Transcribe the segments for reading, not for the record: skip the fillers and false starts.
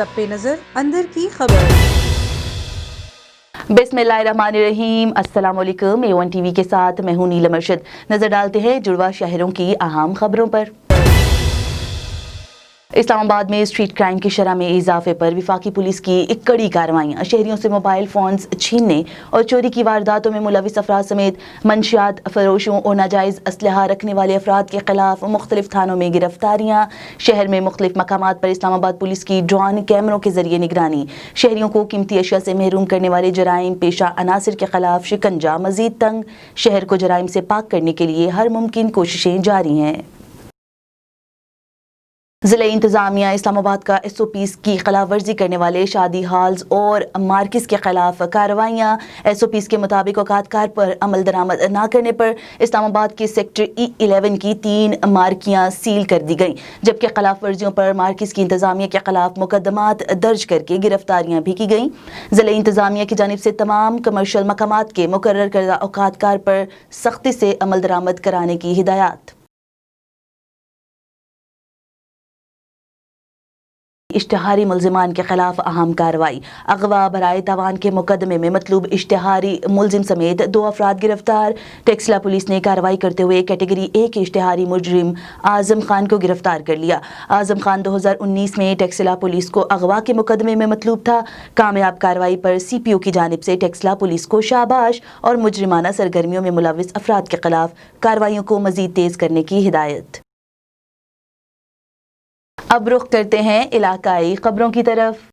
सब पे नजर अंदर की खबर। बिस्मिल्लाहिर्रहमानिर्रहीम। अस्सलाम वालेकुम। A1 टीवी के साथ मैं हूं नीलम अरशद। नजर डालते हैं जुड़वा शहरों की अहम खबरों पर। इस्लामाबाद में स्ट्रीट क्राइम की शरह में इजाफे पर वफाकी पुलिस की एक कड़ी कार्रवाइयाँ। शहरियों से मोबाइल फोन्स छीनने और चोरी की वारदातों में मुलविस अफराद समेत मंशियात फरोशों और नाजायज़ असलहा रखने वाले अफराद के खिलाफ मुख्तलिफ थानों में गिरफ्तारियाँ। शहर में मुख्तलिफ मकामात पर इस्लामाबाद पुलिस की ड्रोन कैमरों के जरिए निगरानी। शहरियों को कीमती अशिया से महरूम करने वाले जराइम पेशा अनासर के खिलाफ शिकंजा मजीद तंग। शहर को जराइम से पाक करने के लिए हर मुमकिन कोशिशें जारी हैं। ज़िला इंतज़ामिया इस्लामाबाद का SOPs की खिलाफ वर्जी करने वाले शादी हॉल्स और मार्किस के खिलाफ कार्रवाइयाँ। SOPs के मुताबिक औकातकार पर अमल दरामद न करने पर इस्लामाबाद के सेक्टर E11 की 3 मार्कियाँ सील कर दी गईं, जबकि खिलाफ वर्जियों पर मार्किस की इंतज़ामिया के खिलाफ मुकदमात दर्ज करके गिरफ्तारियाँ भी की गईं। ज़िला इंतज़ामिया की जानिब से तमाम कमर्शल मकामात के मुकर्रर करदा औकातकार पर सख्ती से अमल दरामद कराने की हिदायत। इश्तिहारी मुलजिमान के खिलाफ अहम कार्रवाई। अगवा बराए तवान के मुकदमे में मतलूब इश्तिहारी मुलजिम समेत 2 अफराद गिरफ्तार। टेक्सला पुलिस ने कार्रवाई करते हुए कैटेगरी A के इश्तिहारी मुजरिम आजम खान को गिरफ्तार कर लिया। आजम खान 2019 में टेक्सला पुलिस को अगवा के मुकदमे में मतलूब था। कामयाब कार्रवाई पर CPO की जानिब से टेक्सला पुलिस को शाबाश और मुजरिमाना सरगर्मियों में मुलविस अफराद के खिलाफ कार्रवाइयों को मजीद तेज करने की हिदायत। अब रुख करते हैं इलाकाई खबरों की तरफ।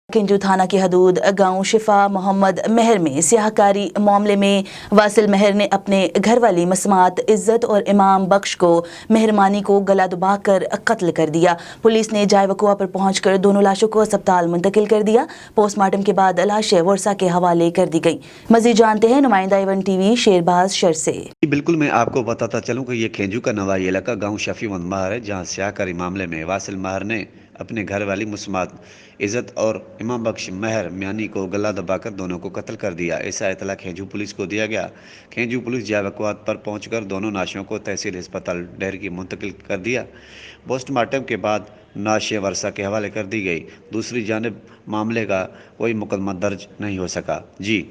किंजू थाना की हदूद गांव शिफा मोहम्मद महर में सियाहकारी मामले में वासिल महर ने अपने घर वाली मसमात इज्जत और इमाम बख्श को मेहरमानी को गला दबाकर कत्ल कर दिया। पुलिस ने जाए वकुआ पर पहुंचकर दोनों लाशों को अस्पताल मुंतकिल कर दिया। पोस्टमार्टम के बाद लाशें वर्षा के हवाले कर दी गई। मजीद जानते हैं नुमाइंदा A1 टीवी शेरबाज शर से। बिल्कुल, मैं आपको बताता चलूं कि ये खेजू का नवाई इलाका गांव शफी महर है, जहां सियाहकारी मामले में वासिल महर ने अपने घर वाली मुस्मात इज़्ज़त और इमाम बख्श महर म्यानी को गला दबाकर दोनों को कत्ल कर दिया। ऐसा इतला खेजू पुलिस को दिया गया। खेजू पुलिस जाए वक़्त पर पहुंचकर दोनों लाशों को तहसील अस्पताल डेहर की मुंतकिल कर दिया। पोस्टमार्टम के बाद लाशें वर्षा के हवाले कर दी गई। दूसरी जानिब मामले का कोई मुकदमा दर्ज नहीं हो सका। जी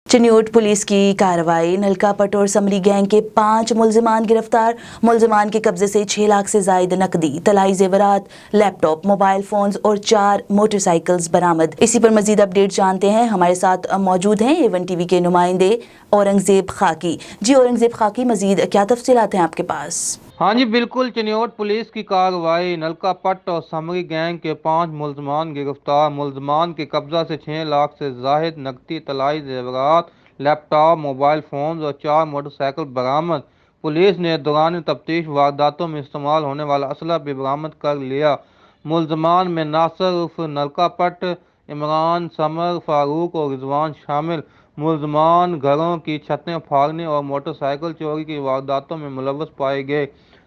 चिन्यूट पुलिस की कार्रवाई। नलका पट और समरी गैंग के 5 मुलजिमान गिरफ्तार। मुलजिमान के कब्जे से 6 लाख से जायद नकदी, तलाई जेवरात, लैपटॉप, मोबाइल फोन्स और 4 मोटरसाइकिल्स बरामद। इसी पर मजीद अपडेट जानते हैं। हमारे साथ मौजूद हैं A1 टीवी के नुमाइंदे औरंगजेब खाकी। जी औरंगजेब खाकी, मजीद क्या तफसीलात हैं आपके पास? हाँ जी बिल्कुल, चिन्योट पुलिस की कार्रवाई। नलका पट्ट और समरी गैंग के 5 मुलजमान गिरफ्तार। मुलजमान के कब्जा से 6 लाख से जायद नकदी, तलाई जेवरात, लैपटॉप, मोबाइल फोन और 4 मोटरसाइकिल बरामद। पुलिस ने दौरान तफ्तीश वारदातों में इस्तेमाल होने वाला असला भी बरामद कर लिया। मुलजमान में नासर उर्फ नलका पट्ट, इमरान, समर, फारूक और रिजवान शामिल। मुलजमान घरों की छतें फाड़ने और मोटरसाइकिल चोरी की वारदातों में मुलव्वस पाए गए।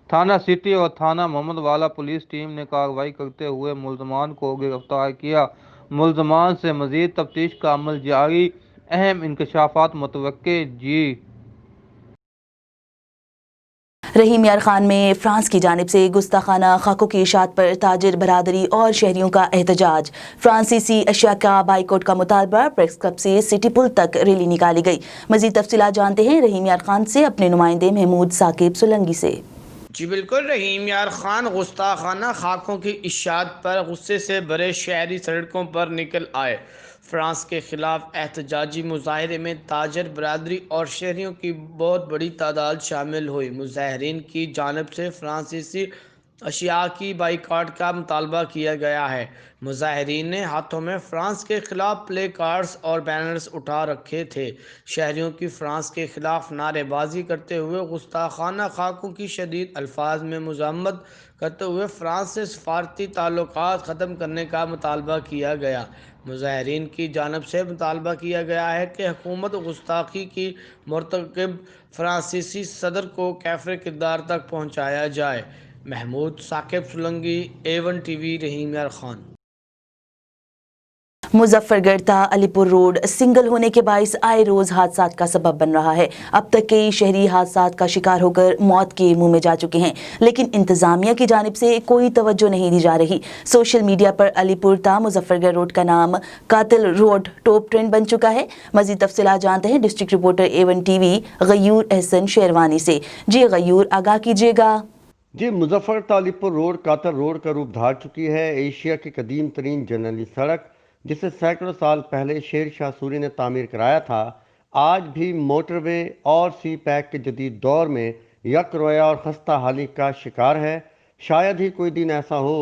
थाना सिटी और थाना मोहम्मद वाला पुलिस टीम ने कार्रवाई करते हुए मुलजमान को गिरफ्तार किया। मुलजमान से मजीद तफ्तीश का अमल जारी। अहम इंकशाफात मुतवक्के। जी रहीम यार खान में फ्रांस की जानिब से गुस्ताखाना खाकों की इशात पर ताजिर बरादरी और शहरियों का एहतजाज। फ्रांसीसी अशिया का बाइकआउट का मुतालबा। प्रेस क्लब से सिटी पुल तक रैली निकाली गई। मजीद तफसीलात जानते हैं रहीम यार खान से अपने नुमाइंदे महमूद साकिब सोलंगी से। जी बिल्कुल, रहीम यार खान गुस्ताखाना खाकों की इशात पर गुस्से से भरे शहरी सड़कों पर निकल आए। फ्रांस के खिलाफ एहतजाजी मुजाहरे में ताजर बरादरी और शहरियों की बहुत बड़ी तादाद शामिल हुई। मुजाहरीन की जानब से फ्रांसीसी अशिया की बाइकाट का मुतालबा किया गया है। मुजाहरीन ने हाथों में फ्रांस के खिलाफ प्ले कार्ड्स और बैनर्स उठा रखे थे। शहरियों की फ्रांस के खिलाफ नारेबाजी करते हुए गुस्ताखाना खाकों की शदीद अल्फाज में मुज़म्मत करते हुए फ्रांस से सफारती ताल्लुकात ख़त्म करने का मुतालबा किया गया। मुजाहरीन की जानब से मुतालबा किया गया है कि हुकूमत गुस्ताखी की मुर्तकिब फ्रांसीसी सदर को कैफ़े किरदार तक पहुँचाया जाए। महमूद साकिब सोलंगी, A1 टीवी, रहीम यार खान। मुजफ्फरगढ़ ता अलीपुर रोड सिंगल होने के बाइस आए रोज हादसात का सबब बन रहा है। अब तक कई शहरी हादसात का शिकार होकर मौत के मुंह में जा चुके हैं, लेकिन इंतजामिया की जानिब से कोई तवज्जो नहीं दी जा रही। सोशल मीडिया पर अलीपुर ता मुजफ्फरगढ़ रोड का नाम कातिल रोड टॉप ट्रेंड बन चुका है। मजीद तफसीलात जानते हैं district reporter A1 TV Ghayur Ahsan Sherwani से। जी गयूर, आगाह कीजिएगा। जी, मुजफ्फर तालीपुर रोड कातर रोड का रूप धार चुकी है। एशिया की कदीम तरीन जर्नली सड़क, जिसे सैकड़ों साल पहले शेर शाह सूरी ने तामीर कराया था, आज भी मोटरवे और सी पैक के जदीद दौर में यक रोया और खस्ता हाली का शिकार है। शायद ही कोई दिन ऐसा हो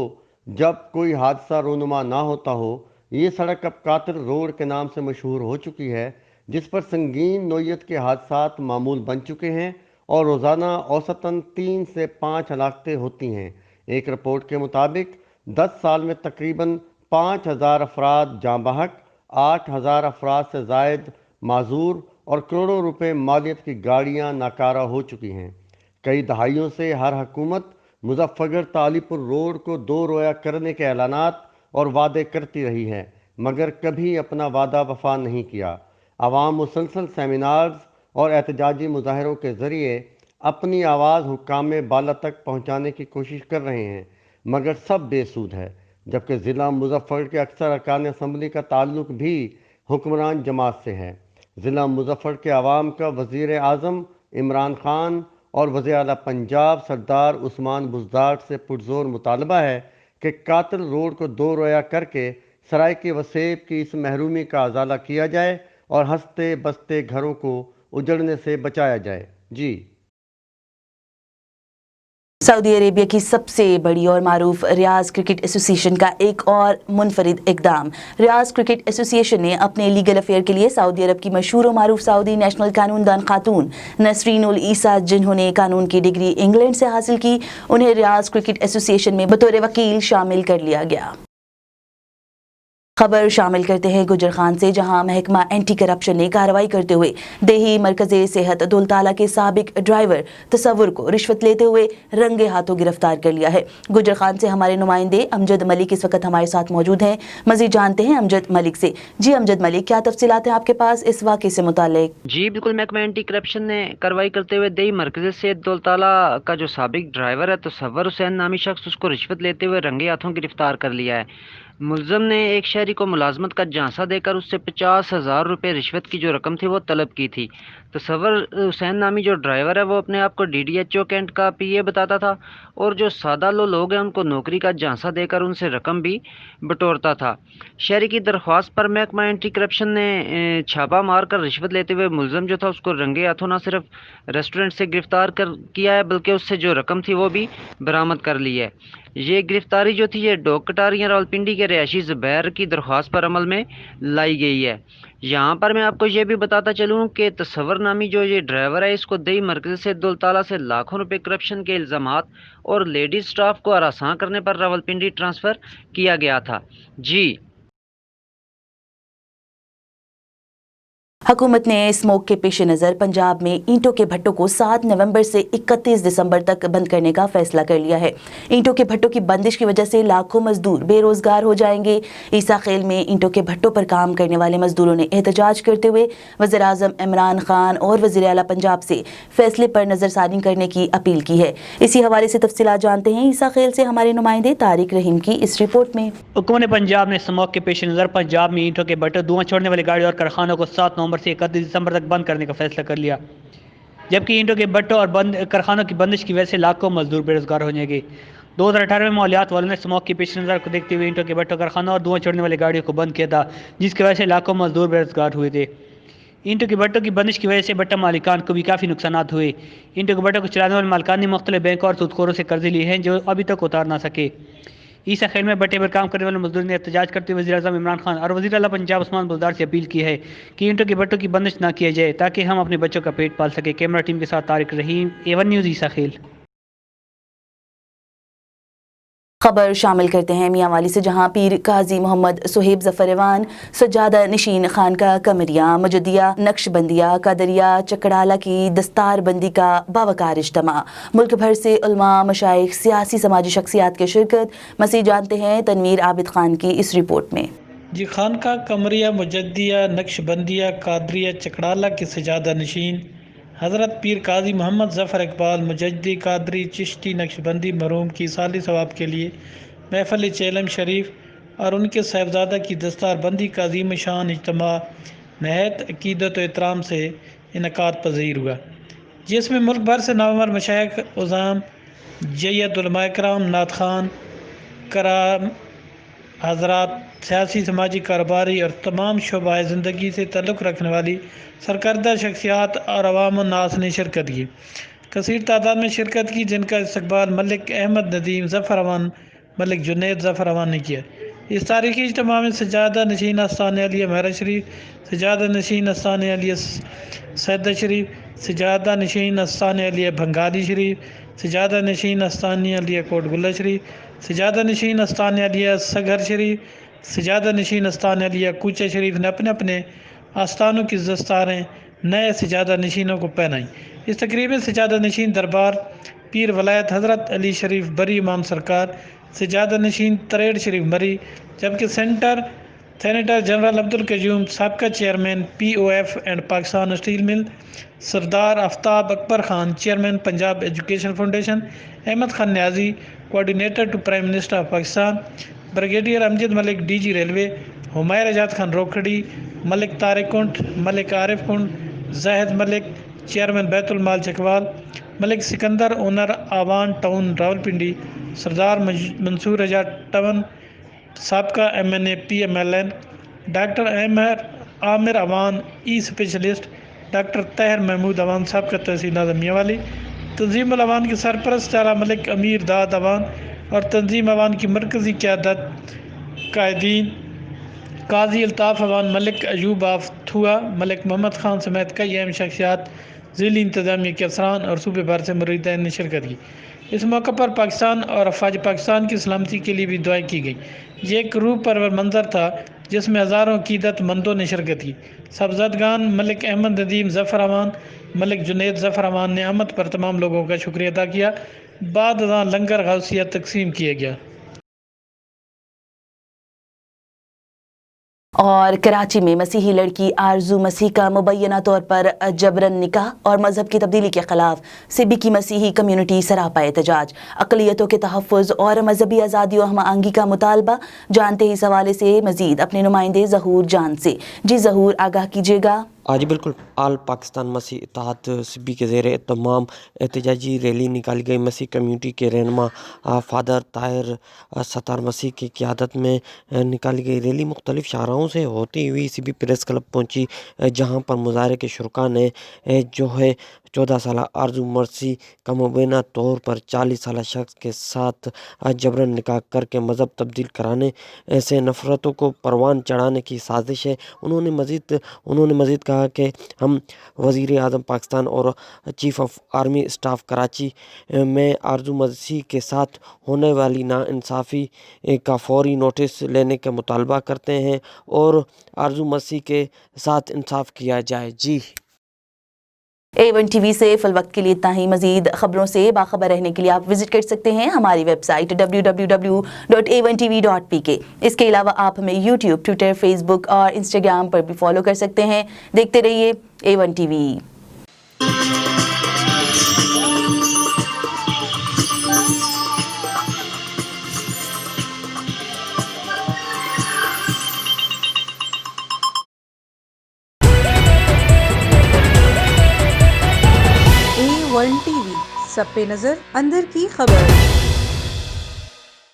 जब कोई हादसा रोनुमा ना होता हो। ये सड़क अब कातर रोड के नाम से मशहूर हो चुकी है, जिस पर संगीन नोयत के हादसात मामूल बन चुके हैं और रोज़ाना औसतन 3 से 5 हलाकतें होती हैं। एक रिपोर्ट के मुताबिक 10 साल में तकरीबन 5,000 अफराद जाँ बहक, 8,000 अफराद से ज़ायद माजूर और करोड़ों रुपए मालियत की गाड़ियाँ नाकारा हो चुकी हैं। कई दहाइयों से हर हुकूमत मुजफ्फरगढ़ तालीपुर रोड को दो रोया करने के ऐलानात और वादे करती रही है, मगर कभी अपना वादा वफा नहीं किया। आवाम मुसलसल सेमिनार्स और एहतजाजी मुजाहरों के ज़रिए अपनी आवाज़ हुक्काम बाला तक पहुँचाने की कोशिश कर रहे हैं, मगर सब बेसूद है। जबकि ज़िला मुजफ्फर के अक्सर अरकान असम्बली का ताल्लुक भी हुक्मरान जमात से है। ज़िला मुजफ्फर के आवाम का वज़ीर आज़म इमरान खान और वज़ीर आला पंजाब सरदार उस्मान बुज़दार से पुरज़ोर मुतालबा है कि कातिल रोड को दो रोया करके सराय वसेब की इस महरूमी का अजाला किया जाए और हंसते बसते घरों को उजड़ने से बचाया जाए। जी। सऊदी अरेबिया की सबसे बड़ी और मारूफ रियाज क्रिकेट एसोसिएशन का एक और मुनफरिद इकदाम। रियाज क्रिकेट एसोसिएशन ने अपने लीगल अफेयर के लिए सऊदी अरब की मशहूर और मारूफ सऊदी नेशनल कानूनदान खातून नसरीन उल ईसा, जिन्होंने कानून की डिग्री इंग्लैंड से हासिल की, उन्हें रियाज क्रिकेट एसोसिएशन में बतौर वकील शामिल कर लिया गया। खबर शामिल करते हैं गुजर खान से, जहां महकमा एंटी करप्शन ने कार्रवाई करते हुए देही मरकज़े सेहत दुलताला के साबिक ड्राइवर तसव्वुर को रिश्वत लेते हुए रंगे हाथों गिरफ्तार कर लिया है। गुजर खान से हमारे नुमाइंदे अमजद मलिक इस वक्त हमारे साथ मौजूद हैं। मज़ीद जानते हैं अमजद मलिक से। जी अमजद मलिक, क्या तफसीलात हैं आपके पास इस वाक़े से मुताल्लिक? जी बिल्कुल, महकमा एंटी करप्शन ने कार्रवाई करते हुए देही मरकज़े सेहत दुलताला का जो साबिक ड्राइवर है तसव्वुर हुसैन नामी शख्स, उसको रिश्वत लेते हुए रंगे हाथों गिरफ्तार कर लिया है। मुलज़म ने एक शहरी को मुलाजमत का झांसा देकर उससे 50,000 रुपये रिश्वत की जो रकम थी वो तलब की थी। तसव्वुर हुसैन नामी जो ड्राइवर है वो अपने आप को DDHO कैंट का PA बताता था और जो सादा लोग हैं उनको नौकरी का झांसा देकर उनसे रकम भी बटोरता था। शहरी की दरख्वास्त पर महकमा एंटी करप्शन ने छापा मार कर रिश्वत लेते हुए मुलज़म जो था उसको रंगे हाथों न सिर्फ रेस्टोरेंट से गिरफ्तार किया है, बल्कि उससे जो रकम थी वो भी बरामद कर ली है। ये गिरफ्तारी जो थी ये डोक कटारियाँ रावलपिंडी के रिहायशी ज़ुबैर की दरख्वास्त पर अमल में लाई गई है। यहाँ पर मैं आपको ये भी बताता चलूँ कि तसव्वुर नामी जो ये ड्राइवर है, इसको देही मरकज़ से दुलताला से लाखों रुपए करप्शन के इल्ज़ामात और लेडीज़ स्टाफ को हरासां करने पर रावलपिंडी ट्रांसफ़र किया गया था। जी। हुकूमत ने स्मोक के पेश नज़र पंजाब में ईंटों के भट्टों को 7 नवंबर से 31 दिसंबर तक बंद करने का फैसला कर लिया है। ईंटों के भट्टों की बंदिश की वजह से लाखों मजदूर बेरोजगार हो जाएंगे। ईसा खेल में ईंटों के भट्टों पर काम करने वाले मजदूरों ने एहतजाज करते हुए वज़ीर आज़म इमरान खान और वज़ीर आला पंजाब से फैसले पर नज़रसानी करने की अपील की है। इसी हवाले से तफसीलात जानते हैं ईसा खेल से हमारे नुमाइंदे तारिक रहीम की इस रिपोर्ट में। हुकूमत पंजाब ने स्मोक के पेश नज़र पंजाब में ईंटों के भट्टों, धुआं छोड़ने वाली गाड़ी और कारखानों को 7 नवंबर से 31 दिसंबर तक बंद करने का फैसला कर लिया। जबकि ईंटों के भट्टों और कारखानों की बंदिश की वजह से लाखों मजदूर बेरोजगार हो जाएंगे। 2018 में मालियात वालों ने स्मोक की पेश नज़र को देखते हुए ईंटों के भट्टों, कारखानों और धुआं छोड़ने वाली गाड़ियों को बंद किया था, जिसकी वजह से लाखों मजदूर बेरोजगार हुए थे। ईंटों के भट्टों की बंदिश की वजह से भट्टा मालिकान को भी काफ़ी नुकसान हुए। ईंटों के भट्टों को चलाने वाले मालिकान ने मुख्तलिफ बैंकों और सूदखोरों से कर्जे लिए हैं जो अभी तक उतार ना सके। ईसा खेल में भट्टे पर काम करने वाले मजदूर ने एहतजाज करते हुए वज़ीर आज़म इमरान खान और वज़ीर आला पंजाब उस्मान बुज़दार से अपील की है कि ईंटों के भट्टों की बंदिश ना किया जाए ताकि हम अपने बच्चों का पेट पाल सके। कैमरा टीम के साथ तारिक रहीम, A1 न्यूज़, ईसा खेल। खबर शामिल करते हैं मियाँ वाली से, जहाँ पीर काजी मोहम्मद सुहेब ज़फ़रवान, सज्जादा नशीन खान का कमरिया, मजदिया, नक्शबंदिया, कादरिया, चकड़ाला की दस्तार बंदी का बावकार इज्तिमा। मुल्क भर से उलमा, मशाइख, सियासी समाजी शख्सियात की शिरकत। मज़ीद जानते हैं तनवीर आबिद खान की इस रिपोर्ट में। جی خانقاہ قمریہ مجدیہ نقش بندیہ قادریہ چکڑالہ کے سجادہ نشین حضرت پیر قاضی محمد ظفر اقبال مجدی قادری چشتی نقش بندی مرحوم کی سالی ثواب کے لیے محفل چیلم شریف اور ان کے صاحبزادہ کی دستار بندی کا عظیم شان اجتماع نہایت عقیدت و احترام سے انعقاد پذیر ہوا، جس میں ملک بھر سے نامور مشائخ عظام، جید علماء کرام، نعت خوان کرام حضرات، سیاسی سماجی کاروباری اور تمام شعبۂ زندگی سے تعلق رکھنے والی سرکردہ شخصیات اور عوام الناس نے شرکت کی، کثیر تعداد میں شرکت کی، جن کا استقبال ملک احمد ندیم ظفر امان، ملک جنید ظفر امان نے کیا۔ اس تاریخی اجتماع میں سجادہ نشین آستانِ علیہ مہر شریف، سجادہ نشین آستانِ علیہ سیدہ شریف، سجادہ نشین آستانِ علیہ بھنگالی شریف، سجادہ نشین آستانِ علیہ کوٹ گلہ شریف، سجادہ نشین آستانِ علیہ سگھر شریف، سجادہ نشین آستانِ علیہ کوچہ شریف نے اپنے اپنے آستانوں کی دستاریں نئے سجادہ نشینوں کو پہنائیں۔ اس تقریب میں سجادہ نشین دربار پیر ولایت حضرت علی شریف بری امام سرکار، سجادہ نشین تریڑ شریف مری، جبکہ سینیٹر جنرل عبدالقیوم سابقہ chairman P O F and Pakistan steel mill, Sardar Aftab Akbar Khan chairman Punjab education foundation, Ahmad Khan Niazi coordinator to prime minister of Pakistan, brigadier Amjad Malik D G railway, Humair Ajad Khan Rokhri, Malik Tariq Kund, Malik Arif Kund, Zahid Malik chairman Baitulmal Chakwal, Malik Sikandar owner Awan town Rawalpindi, Sardar Mansoor Ajad ٹون سابقہ M N A P M L N, doctor Amir Awan E specialist, doctor Tahir Mahmood Awan سابقہ تحصیل ناظم میاں، تنظیم الاوان کے سرپرست اعلیٰ ملک امیر داد اوان اور تنظیم اوان کی مرکزی قیادت قائدین، قاضی الطاف اوان، ملک ایوب آف تھوا، ملک محمد خان سمیت کئی اہم شخصیات، ضلعی انتظامیہ کے افسران اور صوبے بھر سے مریدین نے شرکت کی۔ اس موقع پر پاکستان اور افواج پاکستان کی سلامتی کے لیے بھی دعائیں کی گئیں۔ یہ ایک روح پرور منظر تھا جس میں ہزاروں عقیدت مندوں نے شرکت کی۔ سبزدگان ملک احمد ندیم ظفر امان، ملک جنید ظفر امان نے آمد پر تمام لوگوں کا شکریہ ادا کیا۔ بعد ازاں لنگر غوثیہ تقسیم کیا گیا۔ اور کراچی میں مسیحی لڑکی آرزو مسیح کا مبینہ طور پر جبرن نکاح اور مذہب کی تبدیلی کے خلاف سبی کی مسیحی کمیونٹی سراپا احتجاج، اقلیتوں کے تحفظ اور مذہبی آزادی و ہم آہنگی کا مطالبہ۔ جانتے ہی اس حوالے سے مزید اپنے نمائندے ظہور جان سے۔ جی ظہور، آگاہ کیجیے گا۔ جی بالکل، آل پاکستان مسیح اتحاد سبی کے زیر اہتمام احتجاجی ریلی نکالی گئی۔ مسیح کمیونٹی کے رہنما فادر طاہر ستار مسیح کی قیادت میں نکالی گئی ریلی مختلف شاہراہوں سے ہوتی ہوئی سبی پریس کلب پہنچی، جہاں پر مظاہرے کے شرکا نے جو ہے 14 سالہ آرزو مسیح کا مبینہ طور پر 40 سالہ شخص کے ساتھ جبرن نکاح کر کے مذہب تبدیل کرانے سے نفرتوں کو پروان چڑھانے کی سازش ہے۔ انہوں نے مزید کہا کہ ہم وزیر اعظم پاکستان اور chief of army staff Karachi میں آرزو مسیح کے ساتھ ہونے والی ناانصافی کا فوری نوٹس لینے کا مطالبہ کرتے ہیں اور آرزو مسیح کے ساتھ انصاف کیا جائے۔ جی A1 ٹی وی سے فی الوقت کے لیے اتنا ہی۔ مزید خبروں سے باخبر رہنے کے لیے آپ وزٹ کر سکتے ہیں ہماری ویب سائٹ www.a1tv.pk۔ اس کے علاوہ آپ ہمیں یوٹیوب، ٹویٹر، فیس بک اور انسٹاگرام پر بھی فالو کر سکتے ہیں۔ دیکھتے رہیے A1 T V. A1 T V, سب پہ نظر، اندر کی خبر۔